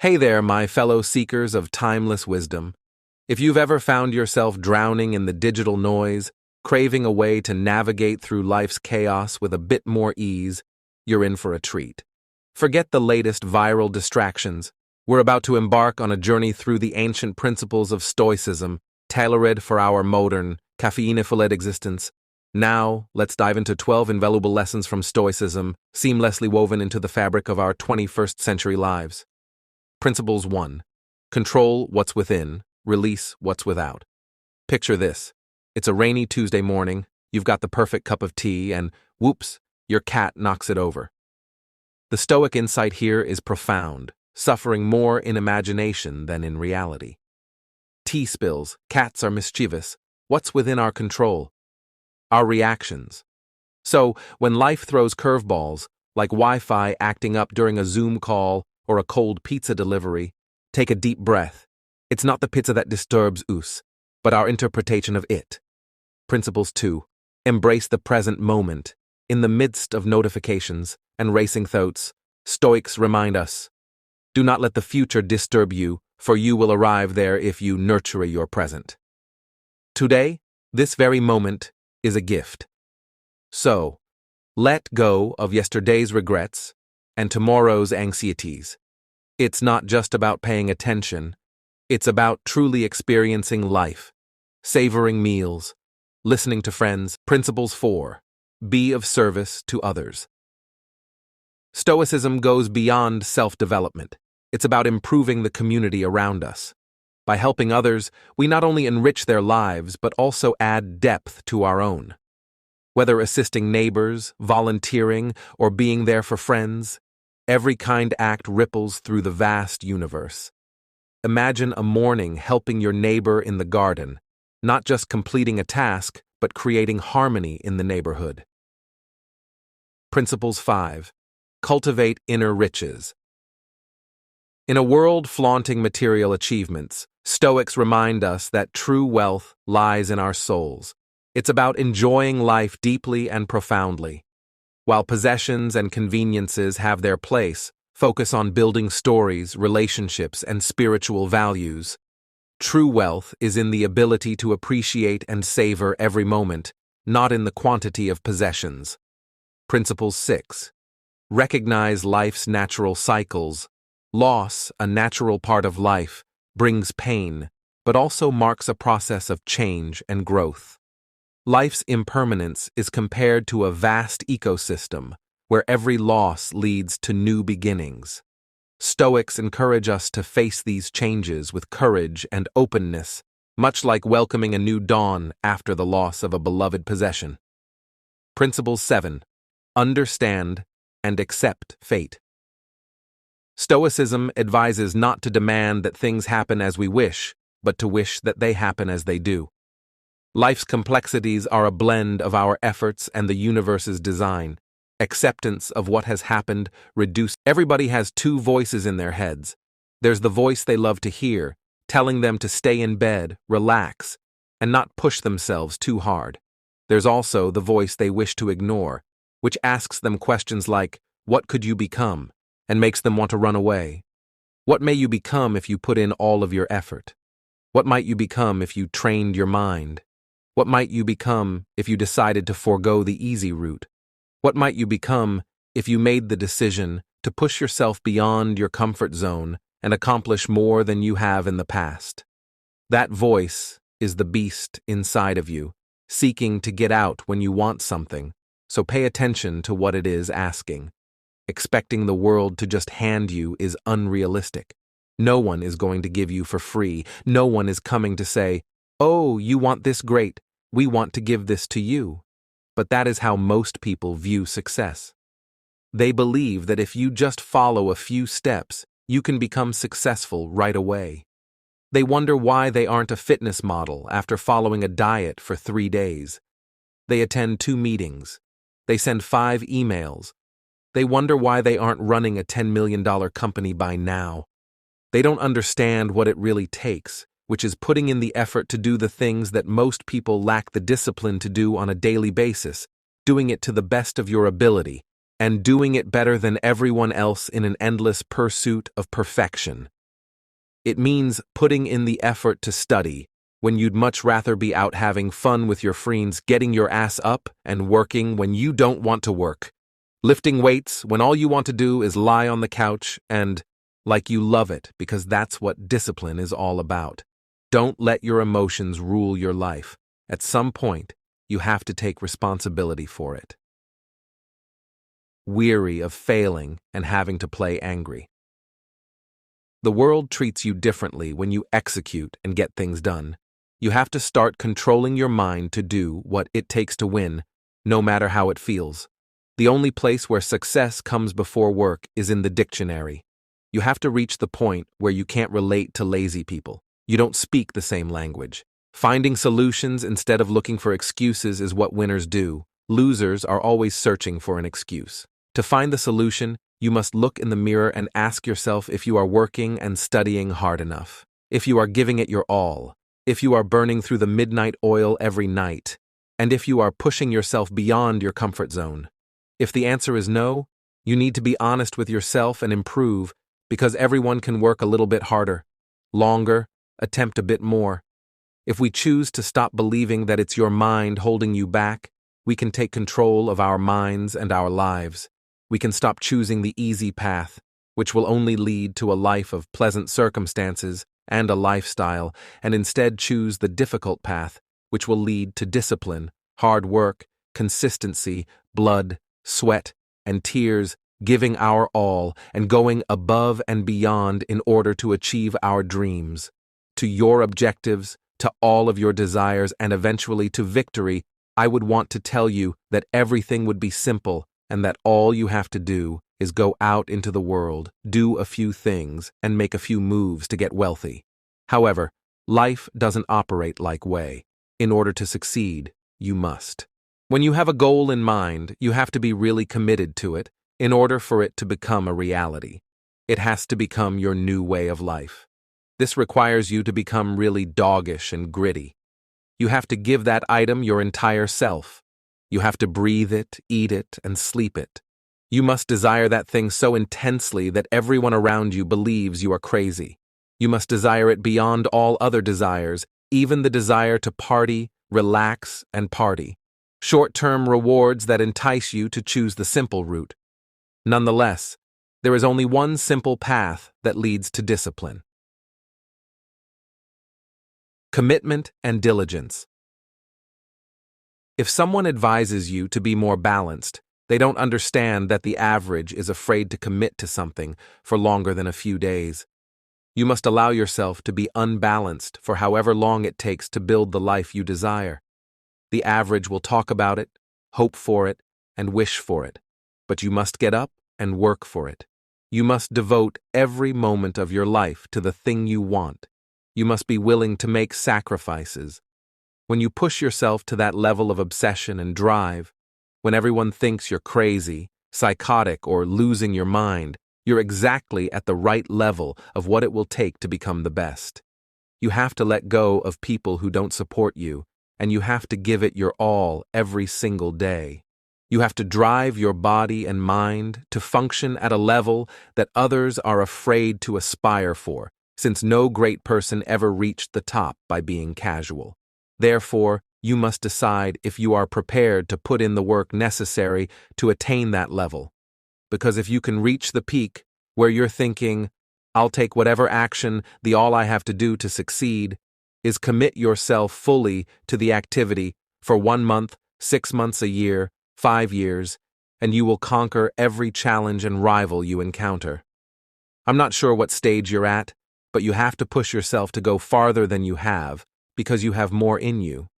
Hey there, my fellow seekers of timeless wisdom. If you've ever found yourself drowning in the digital noise, craving a way to navigate through life's chaos with a bit more ease, you're in for a treat. Forget the latest viral distractions. We're about to embark on a journey through the ancient principles of stoicism, tailored for our modern, caffeine-fueled existence. Now, let's dive into 12 invaluable lessons from stoicism, seamlessly woven into the fabric of our 21st century lives. Principles 1. Control what's within, release what's without. Picture this. It's a rainy Tuesday morning, you've got the perfect cup of tea, and whoops, your cat knocks it over. The Stoic insight here is profound, suffering more in imagination than in reality. Tea spills, cats are mischievous. What's within our control? Our reactions. So, when life throws curveballs, like Wi-Fi acting up during a Zoom call or a cold pizza delivery, take a deep breath. It's not the pizza that disturbs us, but our interpretation of it. Principles 2. Embrace the present moment. In the midst of notifications and racing thoughts, Stoics remind us, do not let the future disturb you, for you will arrive there if you nurture your present. Today, this very moment, is a gift. So, let go of yesterday's regrets and tomorrow's anxieties. It's not just about paying attention, it's about truly experiencing life, savoring meals, listening to friends. Principles 4. Be of service to others. Stoicism goes beyond self-development. It's about improving the community around us. By helping others, we not only enrich their lives, but also add depth to our own. Whether assisting neighbors, volunteering, or being there for friends, every kind act ripples through the vast universe. Imagine a morning helping your neighbor in the garden, not just completing a task, but creating harmony in the neighborhood. Principles 5. Cultivate inner riches. In a world flaunting material achievements, Stoics remind us that true wealth lies in our souls. It's about enjoying life deeply and profoundly. While possessions and conveniences have their place, focus on building stories, relationships, and spiritual values. True wealth is in the ability to appreciate and savor every moment, not in the quantity of possessions. Principle 6. Recognize life's natural cycles. Loss, a natural part of life, brings pain, but also marks a process of change and growth. Life's impermanence is compared to a vast ecosystem, where every loss leads to new beginnings. Stoics encourage us to face these changes with courage and openness, much like welcoming a new dawn after the loss of a beloved possession. Principle 7. Understand and accept fate. Stoicism advises not to demand that things happen as we wish, but to wish that they happen as they do. Life's complexities are a blend of our efforts and the universe's design. Acceptance of what has happened reduces. Everybody has two voices in their heads. There's the voice they love to hear, telling them to stay in bed, relax, and not push themselves too hard. There's also the voice they wish to ignore, which asks them questions like, what could you become? And makes them want to run away. What may you become if you put in all of your effort? What might you become if you trained your mind? What might you become if you decided to forego the easy route? What might you become if you made the decision to push yourself beyond your comfort zone and accomplish more than you have in the past? That voice is the beast inside of you, seeking to get out when you want something, so pay attention to what it is asking. Expecting the world to just hand you is unrealistic. No one is going to give you for free. No one is coming to say, oh, you want this great. We want to give this to you. But that is how most people view success. They believe that if you just follow a few steps, you can become successful right away. They wonder why they aren't a fitness model after following a diet for 3 days. They attend 2 meetings. They send 5 emails. They wonder why they aren't running a $10 million company by now. They don't understand what it really takes, which is putting in the effort to do the things that most people lack the discipline to do on a daily basis, doing it to the best of your ability, and doing it better than everyone else in an endless pursuit of perfection. It means putting in the effort to study when you'd much rather be out having fun with your friends, getting your ass up and working when you don't want to work, lifting weights when all you want to do is lie on the couch and, like, you love it because that's what discipline is all about. Don't let your emotions rule your life. At some point, you have to take responsibility for it. Weary of failing and having to play angry. The world treats you differently when you execute and get things done. You have to start controlling your mind to do what it takes to win, no matter how it feels. The only place where success comes before work is in the dictionary. You have to reach the point where you can't relate to lazy people. You don't speak the same language. Finding solutions instead of looking for excuses is what winners do. Losers are always searching for an excuse. To find the solution, you must look in the mirror and ask yourself if you are working and studying hard enough, if you are giving it your all, if you are burning through the midnight oil every night, and if you are pushing yourself beyond your comfort zone. If the answer is no, you need to be honest with yourself and improve, because everyone can work a little bit harder, longer, attempt a bit more. If we choose to stop believing that it's your mind holding you back, we can take control of our minds and our lives. We can stop choosing the easy path, which will only lead to a life of pleasant circumstances and a lifestyle, and instead choose the difficult path, which will lead to discipline, hard work, consistency, blood, sweat, and tears, giving our all and going above and beyond in order to achieve our dreams, to your objectives, to all of your desires, and eventually to victory. I would want to tell you that everything would be simple and that all you have to do is go out into the world, do a few things, and make a few moves to get wealthy. However, life doesn't operate like way. In order to succeed, you must. When you have a goal in mind, you have to be really committed to it in order for it to become a reality. It has to become your new way of life. This requires you to become really doggish and gritty. You have to give that item your entire self. You have to breathe it, eat it, and sleep it. You must desire that thing so intensely that everyone around you believes you are crazy. You must desire it beyond all other desires, even the desire to party, relax, and party. Short-term rewards that entice you to choose the simple route. Nonetheless, there is only one simple path that leads to discipline. Commitment and diligence. If someone advises you to be more balanced, they don't understand that the average is afraid to commit to something for longer than a few days. You must allow yourself to be unbalanced for however long it takes to build the life you desire. The average will talk about it, hope for it, and wish for it, but you must get up and work for it. You must devote every moment of your life to the thing you want. You must be willing to make sacrifices. When you push yourself to that level of obsession and drive, when everyone thinks you're crazy, psychotic, or losing your mind, you're exactly at the right level of what it will take to become the best. You have to let go of people who don't support you, and you have to give it your all every single day. You have to drive your body and mind to function at a level that others are afraid to aspire for, since no great person ever reached the top by being casual. Therefore, you must decide if you are prepared to put in the work necessary to attain that level. Because if you can reach the peak where you're thinking, I'll take whatever action, the all I have to do to succeed is commit yourself fully to the activity for 1 month, 6 months, a year, 5 years, and you will conquer every challenge and rival you encounter. I'm not sure what stage you're at, but you have to push yourself to go farther than you have, because you have more in you.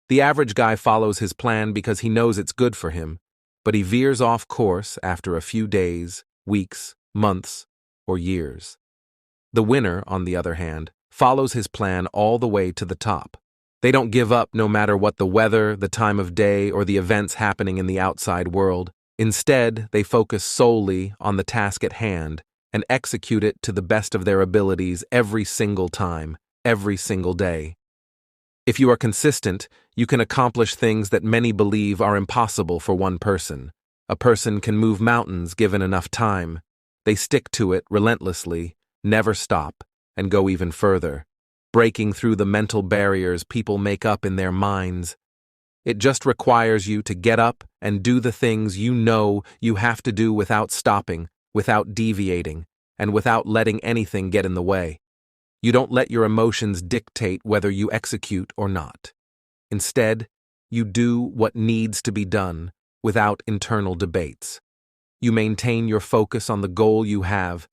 The average guy follows his plan because he knows it's good for him, but he veers off course after a few days, weeks, months, or years. The winner, on the other hand, follows his plan all the way to the top. They don't give up no matter what the weather, the time of day, or the events happening in the outside world. Instead, they focus solely on the task at hand and execute it to the best of their abilities every single time, every single day. If you are consistent, you can accomplish things that many believe are impossible for one person. A person can move mountains given enough time. They stick to it relentlessly, never stop, and go even further, breaking through the mental barriers people make up in their minds. It just requires you to get up and do the things you know you have to do without stopping, without deviating, and without letting anything get in the way. You don't let your emotions dictate whether you execute or not. Instead, you do what needs to be done without internal debates. You maintain your focus on the goal you have,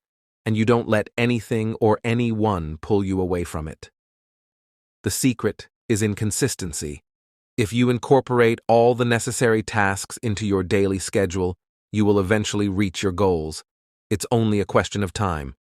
and you don't let anything or anyone pull you away from it. The secret is in consistency. If you incorporate all the necessary tasks into your daily schedule, you will eventually reach your goals. It's only a question of time.